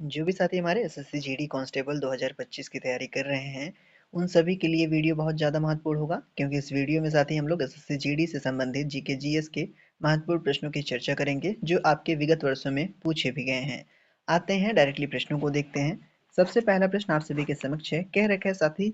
जो भी साथी हमारे एसएससी जीडी कांस्टेबल 2025 की तैयारी कर रहे हैं, उन सभी के लिए वीडियो बहुत ज़्यादा महत्वपूर्ण होगा क्योंकि इस वीडियो में साथी हम लोग एसएससी जीडी से संबंधित जीके जीएस के महत्वपूर्ण प्रश्नों की चर्चा करेंगे जो आपके विगत वर्षों में पूछे भी गए हैं। आते हैं डायरेक्टली प्रश्नों को देखते हैं। सबसे पहला प्रश्न आप सभी के समक्ष है, कह रखा है साथी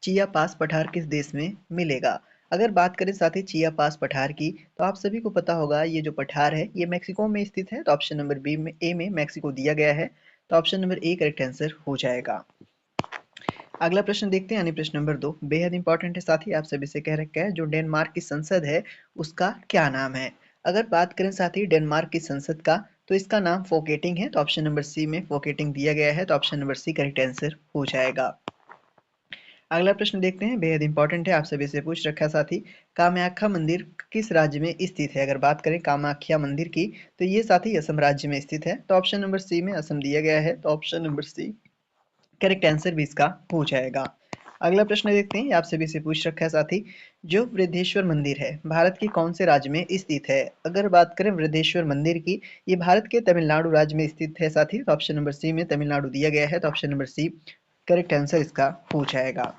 चिया पास पठार किस देश में मिलेगा। अगर बात करें साथी चिया पास पठार की तो आप सभी को पता होगा ये जो पठार है ये मैक्सिको में स्थित है, तो ऑप्शन नंबर बी में ए में मैक्सिको दिया गया है, तो option number A correct answer हो जाएगा। अगला प्रश्न देखते हैं, यानी प्रश्न नंबर 2 बेहद इंपॉर्टेंट है साथी, आप सभी से कह रखा है जो डेनमार्क की संसद है उसका क्या नाम है। अगर बात करें साथी डेनमार्क की संसद का तो इसका नाम फोकेटिंग है, तो ऑप्शन नंबर सी में फोकेटिंग दिया गया है, तो option number C correct answer हो जाएगा। अगला प्रश्न देखते हैं, बेहद इंपॉर्टेंट है, आप सभी से पूछ रखा है साथी कामाख्या मंदिर किस राज्य में स्थित है। अगर बात करें कामाख्या मंदिर की तो ये साथी असम राज्य में स्थित है, तो ऑप्शन नंबर सी में असम दिया गया है, तो option number C correct answer भी इसका हो जाएगा। अगला प्रश्न देखते हैं, आप सभी से पूछ रखा है साथी जो वृद्धेश्वर मंदिर है भारत के कौन से राज्य में स्थित है। अगर बात करें वृद्धेश्वर मंदिर की, ये भारत के तमिलनाडु राज्य में स्थित है साथी, तो ऑप्शन नंबर सी में तमिलनाडु दिया गया है, तो option number C correct answer इसका हो जाएगा।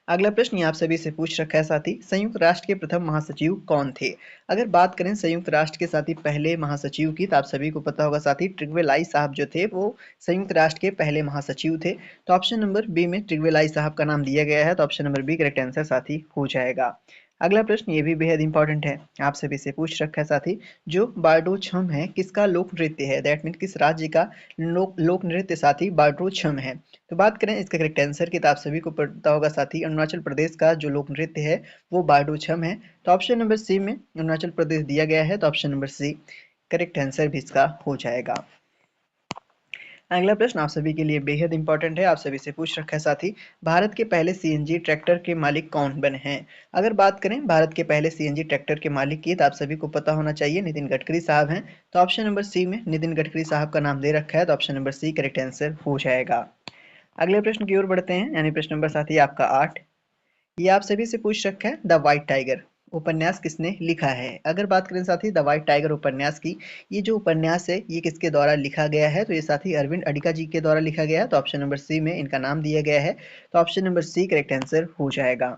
अगला प्रश्न आप सभी से पूछ रखा है साथी संयुक्त राष्ट्र के प्रथम महासचिव कौन थे। अगर बात करें संयुक्त राष्ट्र के साथी पहले महासचिव की तो आप सभी को पता होगा साथी ट्रिग्वेलाई साहब जो थे वो संयुक्त राष्ट्र के पहले महासचिव थे, तो ऑप्शन नंबर बी में ट्रिग्वेलाई साहब का नाम दिया गया है, तो option number B correct answer साथी हो जाएगा। अगला प्रश्न ये भी बेहद इंपॉर्टेंट है, आप सभी से पूछ रखा है साथी जो बारडो छम है किसका लोक नृत्य है, दैट मीन किस राज्य का लोक नृत्य साथी बारडो छम है। तो बात करें इसका करेक्ट आंसर की तो आप सभी को पता होगा साथी अरुणाचल प्रदेश का जो लोक नृत्य है वो बारडो छम है, तो ऑप्शन नंबर सी में अरुणाचल प्रदेश दिया गया है, तो option number C correct answer भी इसका हो जाएगा। अगला प्रश्न आप सभी के लिए बेहद इंपॉर्टेंट है, आप सभी से पूछ रखा है साथी भारत के पहले सीएनजी ट्रैक्टर के मालिक कौन बने हैं। अगर बात करें भारत के पहले सीएनजी ट्रैक्टर के मालिक की तो आप सभी को पता होना चाहिए नितिन गडकरी साहब हैं, तो ऑप्शन नंबर सी में नितिन गडकरी साहब का नाम दे रखा है, तो option number C correct answer हो जाएगा। अगले प्रश्न की ओर बढ़ते हैं, यानी प्रश्न नंबर साथी आपका 8, ये आप सभी से पूछ रखा है द वाइट टाइगर उपन्यास किसने लिखा है। अगर बात करें साथी द वाइट टाइगर उपन्यास की, ये जो उपन्यास है ये किसके द्वारा लिखा गया है, तो ये साथी अरविंद अडिगा जी के द्वारा लिखा गया है, तो ऑप्शन नंबर सी में इनका नाम दिया गया है, तो option number C correct answer हो जाएगा।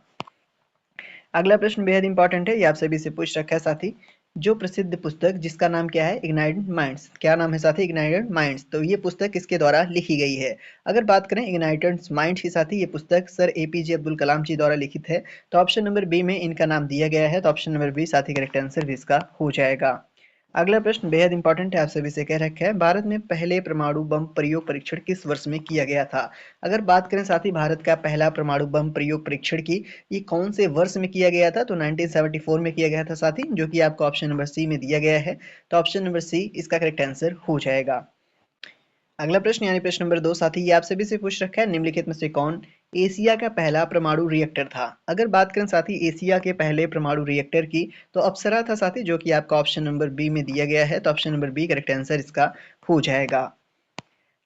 अगला प्रश्न बेहद इंपॉर्टेंट है, ये आप सभी से पूछ रखा है साथी जो प्रसिद्ध पुस्तक जिसका नाम क्या है इग्नाइटेड माइंड्स, क्या नाम है साथी इग्नाइटेड माइंड्स, तो ये पुस्तक किसके द्वारा लिखी गई है। अगर बात करें इग्नाइटेड माइंड्स के साथी ये पुस्तक सर एपीजे अब्दुल कलाम जी द्वारा लिखित है, तो ऑप्शन नंबर बी में इनका नाम दिया गया है, तो ऑप्शन नंबर बी साथी करेक्ट आंसर भी इसका हो जाएगा। अगला प्रश्न बेहद इंपॉर्टेंट है, आप सभी से कह रखा है भारत में पहले परमाणु बम प्रयोग परीक्षण किस वर्ष में किया गया था। अगर बात करें साथी भारत का पहला परमाणु बम प्रयोग परीक्षण की ये कौन से वर्ष में किया गया था, तो 1974 में किया गया था साथी, जो कि आपको ऑप्शन नंबर सी में दिया गया है, तो ऑप्शन नंबर सी इसका करेक्ट आंसर हो जाएगा। अगला प्रश्न यानी प्रश्न नंबर 2 साथी ये आप सभी से पूछ रखा है निम्नलिखित में से कौन एशिया का पहला परमाणु रिएक्टर था। अगर बात करें साथी एशिया के पहले परमाणु रिएक्टर की तो अप्सरा था साथी, जो कि आपका ऑप्शन नंबर बी में दिया गया है, तो option number B correct answer इसका हो जाएगा।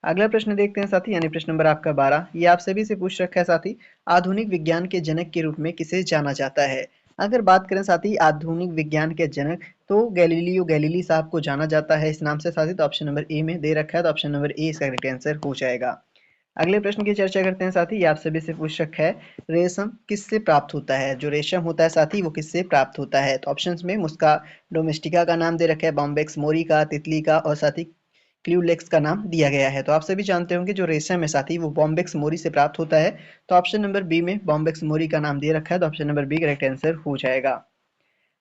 अगला प्रश्न देखते हैं साथी, यानी प्रश्न नंबर आपका 12, ये आप सभी से पूछ रखा है साथी आधुनिक विज्ञान के जनक के रूप में किसे जाना जाता है। अगर बात करें साथी आधुनिक विज्ञान के जनक तो गैलीलियो गैलीली साहब को जाना जाता है इस नाम से साथी, तो ऑप्शन नंबर ए में दे रखा है, तो ऑप्शन नंबर ए इसका करेक्ट आंसर हो जाएगा। अगले प्रश्न की चर्चा करते हैं साथी, ये आप सभी से पूछ रखा है रेशम किससे प्राप्त होता है। जो रेशम होता है साथी वो किससे प्राप्त होता है, तो ऑप्शंस में मुस्का डोमेस्टिका का नाम दे रखा है, बॉम्बेक्स मोरी का, तितली का और साथी क्ल्यूलेक्स का नाम दिया गया है। तो आप सभी जानते होंगे जो रेशम है साथी वो बॉम्बेक्स मोरी से प्राप्त होता है, तो ऑप्शन नंबर बी में बॉम्बेक्स मोरी का नाम दे रखा है, तो option number B correct answer हो जाएगा।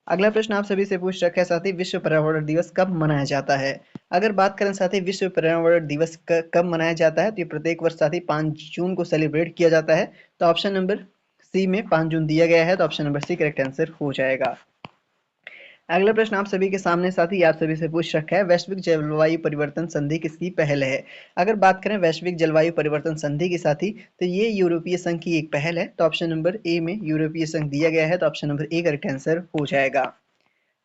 अगला प्रश्न आप सभी से पूछ रखा है साथी विश्व पर्यावरण दिवस कब मनाया जाता है। अगर बात करें साथी विश्व पर्यावरण दिवस कब मनाया जाता है तो ये प्रत्येक वर्ष साथी 5 जून को सेलिब्रेट किया जाता है, तो ऑप्शन नंबर सी में 5 जून दिया गया है, तो option number C correct answer हो जाएगा। अगला प्रश्न आप सभी के सामने साथी आप सभी से पूछ रखा है वैश्विक जलवायु परिवर्तन संधि किसकी पहल है। अगर बात करें वैश्विक जलवायु परिवर्तन संधि की साथी तो ये यूरोपीय संघ की एक पहल है, तो ऑप्शन नंबर ए में यूरोपीय संघ दिया गया है, तो option number A correct answer हो जाएगा।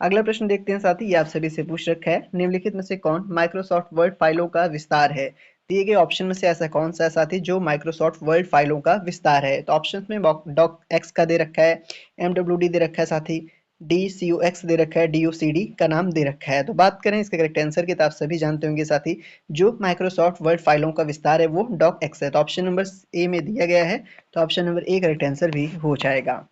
अगला प्रश्न देखते हैं साथी, ये आप सभी से पूछ रखा है निम्नलिखित में से कौन माइक्रोसॉफ्ट वर्ड फाइलों का विस्तार है। दिए गए ऑप्शन में से ऐसा कौन सा है साथी जो माइक्रोसॉफ्ट वर्ड फाइलों का विस्तार है, तो ऑप्शन में डॉक एक्स का दे रखा है, एमडब्ल्यूडी दे रखा है साथी, DCOX दे रखा है, DOCD का नाम दे रखा है। तो बात करें इसके करेक्ट आंसर की तो आप सभी जानते होंगे साथी, जो माइक्रोसॉफ्ट वर्ड फाइलों का विस्तार है वो डॉक एक्स है। तो ऑप्शन नंबर ए में दिया गया है, तो option number A correct answer भी हो जाएगा।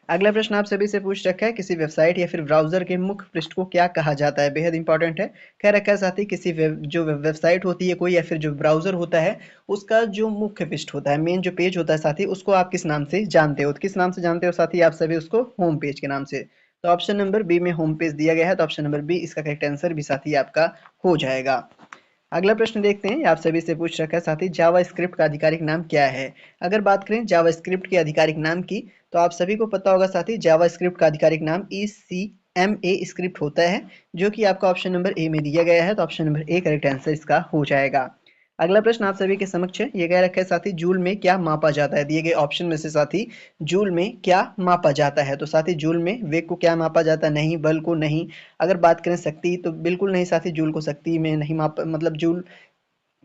अगला प्रश्न आप सभी से पूछ रखा है, किसी वेबसाइट या फिर ब्राउजर के मुख्य पृष्ठ को क्या कहा जाता है? बेहद इंपॉर्टेंट है। कह रखा है साथी, किसी जो वेबसाइट होती है कोई या फिर जो ब्राउजर होता है, उसका जो मुख्य पृष्ठ होता है, मेन जो पेज होता है साथी, उसको आप किस नाम से जानते हो? तो किस नाम से जानते हो साथी आप सभी? उसको होम पेज के नाम से। तो ऑप्शन नंबर बी में होम पेज दिया गया है, तो ऑप्शन नंबर बी इसका करेक्ट आंसर भी साथी आपका हो जाएगा। अगला प्रश्न देखते हैं, आप सभी से पूछ रखा है साथी, जावा स्क्रिप्ट का आधिकारिक नाम क्या है? अगर बात करें जावा स्क्रिप्ट के आधिकारिक नाम की, तो आप सभी को पता होगा साथी, जावा स्क्रिप्ट का आधिकारिक नाम ECMA स्क्रिप्ट होता है, जो कि आपका ऑप्शन नंबर ए में दिया गया है। तो option number A correct answer इसका हो जाएगा। अगला प्रश्न आप सभी के समक्ष है, ये कह रखा है साथी, जूल में क्या मापा जाता है? दिए गए ऑप्शन में से साथी जूल में क्या मापा जाता है? तो साथी जूल में वेग को क्या मापा जाता है? नहीं। बल को? नहीं। अगर बात करें शक्ति, तो बिल्कुल नहीं साथी, जूल को शक्ति में नहीं माप, मतलब जूल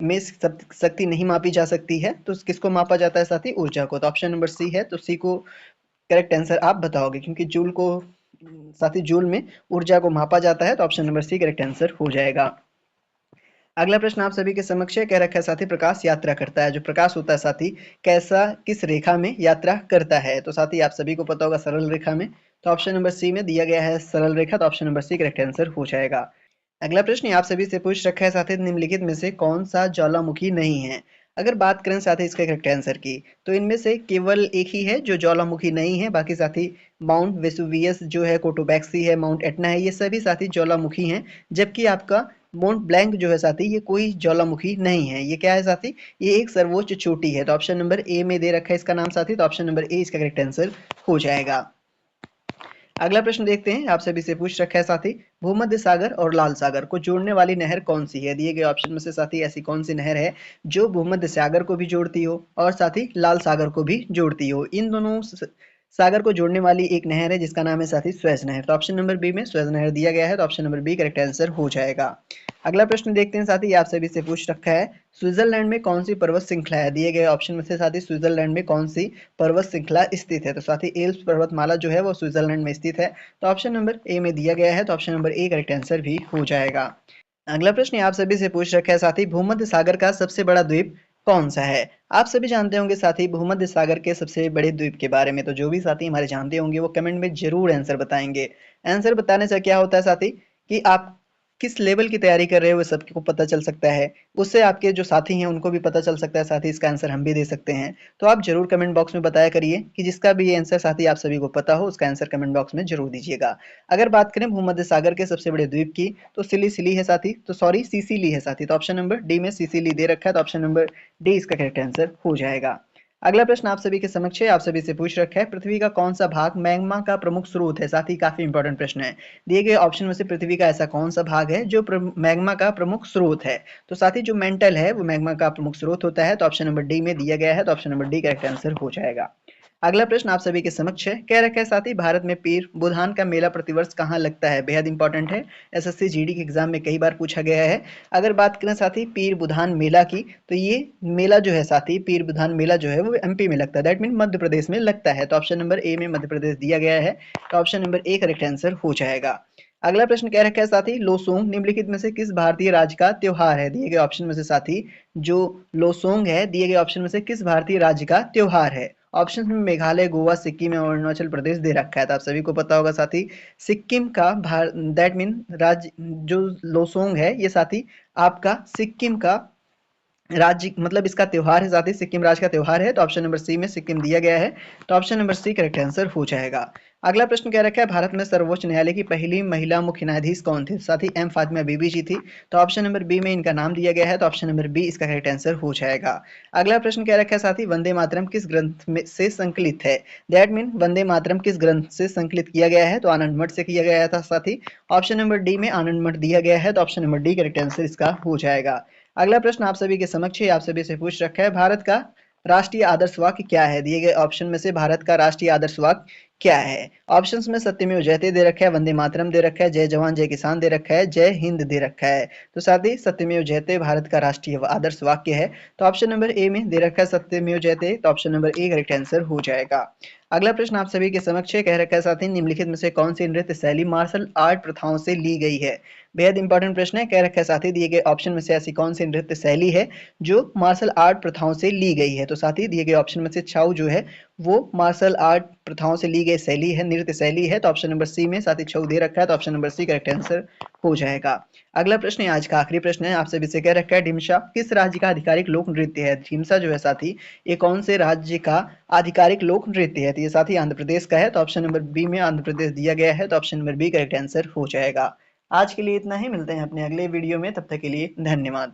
में शक्ति नहीं मापी जा सकती है। तो किसको मापा जाता है साथी? ऊर्जा को। तो ऑप्शन नंबर सी है, तो सी को करेक्ट आंसर आप बताओगे, क्योंकि जूल को साथी जूल में ऊर्जा को मापा जाता है। तो option number C correct answer हो जाएगा। अगला प्रश्न आप सभी के समक्ष है, कह रखा है साथी, प्रकाश यात्रा करता है, जो प्रकाश होता है साथी, कैसा किस रेखा में यात्रा करता है? तो साथी आप सभी को पता होगा सरल रेखा में। तो ऑप्शन नंबर सी में दिया गया है सरल रेखा, तो option number C correct answer हो जाएगा। अगला प्रश्न आप सभी से पूछ रखा है साथी, निम्नलिखित में से कौन सा ज्वालामुखी नहीं है? अगर बात करें साथी इसके करेक्ट आंसर की, तो इनमें से केवल एक ही है जो ज्वालामुखी नहीं है। बाकी साथी माउंट वेसुवियस जो है, कोटोबैक्सी है, माउंट एटना है, ये सभी साथी ज्वालामुखी हैं। जबकि आपका माउंट ब्लैंक जो है साथी, ये कोई ज्वालामुखी नहीं है। ये क्या है साथी? ये एक सर्वोच्च चोटी है। तो ऑप्शन नंबर ए में दे रखा है इसका नाम साथी, तो ऑप्शन नंबर ए इसका करेक्ट आंसर हो जाएगा। अगला प्रश्न देखते हैं, आप सभी से पूछ रखा है साथी, भूमध्य सागर और लाल सागर को जोड़ने वाली नहर कौन सी है? दिए गए ऑप्शन में से साथी ऐसी कौन सी नहर है जो भूमध्य सागर को भी जोड़ती हो और साथ ही लाल सागर को भी जोड़ती हो? इन दोनों सागर को जोड़ने वाली एक नहर है, जिसका नाम है साथी स्वेज नहर। तो ऑप्शन नंबर बी में स्वेज नहर दिया गया है, तो option number B correct answer हो जाएगा। अगला प्रश्न देखते हैं साथी, आप सभी से पूछ रखा है, स्विट्जरलैंड में कौन सी पर्वत श्रृंखला है? दिए गए ऑप्शन में से साथी स्विट्जरलैंड में कौन सी पर्वत श्रृंखला स्थित है? तो साथी एल्प्स पर्वतमाला जो है वो स्विट्जरलैंड में स्थित है। तो ऑप्शन नंबर ए में दिया गया है, तो option number A correct answer भी हो जाएगा। अगला प्रश्न आप सभी से पूछ रखा है साथी, भूमध्य सागर का सबसे बड़ा द्वीप कौन सा है? आप सभी जानते होंगे साथी भूमध्य सागर के सबसे बड़े द्वीप के बारे में। तो जो भी साथी हमारे जानते होंगे वो कमेंट में जरूर आंसर बताएंगे। आंसर बताने से क्या होता है साथी, कि आप किस लेवल की तैयारी कर रहे हो वो सबको पता चल सकता है। उससे आपके जो साथी हैं उनको भी पता चल सकता है साथी, इसका आंसर हम भी दे सकते हैं। तो आप जरूर कमेंट बॉक्स में बताया करिए कि जिसका भी ये आंसर साथी आप सभी को पता हो, उसका आंसर कमेंट बॉक्स में जरूर दीजिएगा। अगर बात करें भूमध्य सागर के सबसे बड़े द्वीप की, तो सिली है साथी, तो सॉरी सिसिली है साथी। तो ऑप्शन नंबर डी में सिसिली दे रखा है, तो ऑप्शन नंबर डी इसका करेक्ट आंसर हो जाएगा। अगला प्रश्न आप सभी के समक्ष है, आप सभी से पूछ रखा है, पृथ्वी का कौन सा भाग मैग्मा का प्रमुख स्रोत है? साथ ही काफी इंपॉर्टेंट प्रश्न है। दिए गए ऑप्शन में से पृथ्वी का ऐसा कौन सा भाग है जो मैग्मा का प्रमुख स्रोत है? तो साथ ही जो मेंटल है वो मैग्मा का प्रमुख स्रोत होता है। तो ऑप्शन नंबर डी में दिया गया है, तो option number D correct answer हो जाएगा। अगला प्रश्न आप सभी के समक्ष है, कह रखा है साथी, भारत में पीर बुधान का मेला प्रतिवर्ष कहाँ लगता है? बेहद इंपॉर्टेंट है, एसएससी जीडी के एग्जाम में कई बार पूछा गया है। अगर बात करें साथी पीर बुधान मेला की, तो ये मेला जो है साथी, पीर बुधान मेला जो है वो एमपी में लगता है, दैट मीन मध्य प्रदेश में लगता है। तो ऑप्शन नंबर ए में मध्य प्रदेश दिया गया है, तो option number A correct answer हो जाएगा। अगला प्रश्न कह रखा है साथी, लोसोंग निम्नलिखित में से किस भारतीय राज्य का त्योहार है? दिए गए ऑप्शन में से साथी जो लोसोंग है, दिए गए ऑप्शन में से किस भारतीय राज्य का त्योहार है? ऑप्शन में मेघालय, गोवा, सिक्किम और अरुणाचल प्रदेश दे रखा है। तो आप सभी को पता होगा साथी, सिक्किम का दैट मीन राज्य जो लोसोंग है, ये साथी आपका सिक्किम का राज्य, मतलब इसका त्योहार है साथी, सिक्किम राज्य का त्योहार है। तो ऑप्शन नंबर सी में सिक्किम दिया गया है, तो option number C correct answer हो जाएगा। अगला प्रश्न कह रखा है, भारत में सर्वोच्च न्यायालय की पहली महिला मुख्य न्यायाधीश कौन थे? साथी एम फातिमा बीबी जी थी। तो ऑप्शन नंबर बी में इनका नाम दिया गया है, तो ऑप्शन नंबर बी इसका करेक्ट आंसर हो जाएगा। अगला प्रश्न कह रखा है साथी, वंदे मातरम किस ग्रंथ में से संकलित है? दैट मीन वंदे मातरम किस ग्रंथ से संकलित किया गया है? तो आनंद मठ से किया गया था साथी। ऑप्शन नंबर डी में आनंद मठ दिया गया है, तो option number D correct answer इसका हो जाएगा। अगला प्रश्न आप सभी के समक्ष है, आप सभी से पूछ रखा है, भारत का राष्ट्रीय आदर्श वाक्य क्या है? दिए गए ऑप्शन में से भारत का राष्ट्रीय आदर्श वाक्य क्या है? ऑप्शंस में सत्यमेव जयते दे रखा है, वंदे मातरम दे रखा है, जय जवान जय किसान दे रखा है, जय हिंद दे रखा है। तो साथ ही सत्यमेव जयते भारत का राष्ट्रीय आदर्श वाक्य है। तो ऑप्शन नंबर ए में दे रखा है सत्यमेव जयते, तो option number A correct answer हो जाएगा। अगला प्रश्न आप सभी के समक्ष है, कह रखा है साथी निम्नलिखित में से कौन सी नृत्य शैली मार्शल आर्ट प्रथाओं से ली गई है। बेहद इंपॉर्टेंट प्रश्न है, कह रखा है साथी दिए गए ऑप्शन में से ऐसी कौन सी नृत्य शैली है जो मार्शल आर्ट प्रथाओं से ली गई है। तो साथी दिए गए ऑप्शन में से छाऊ जो है वो मार्शल आर्ट प्रथाओं से ली गई शैली है, नृत्य शैली है। तो ऑप्शन नंबर सी में साथी छऊ दे रखा है, तो option number C correct answer हो जाएगा। अगला प्रश्न है आज का आखिरी प्रश्न है, आपसे भी से कह रखा है ढिमसा किस राज्य का आधिकारिक लोक नृत्य है। ढिमसा जो है साथी ये कौन से राज्य का आधिकारिक लोक नृत्य है। तो ये साथी आंध्र प्रदेश का है, तो ऑप्शन नंबर बी में आंध्र प्रदेश दिया गया है, तो option number B correct answer हो जाएगा। आज के लिए इतना ही, मिलते हैं अपने अगले वीडियो में, तब तक के लिए धन्यवाद।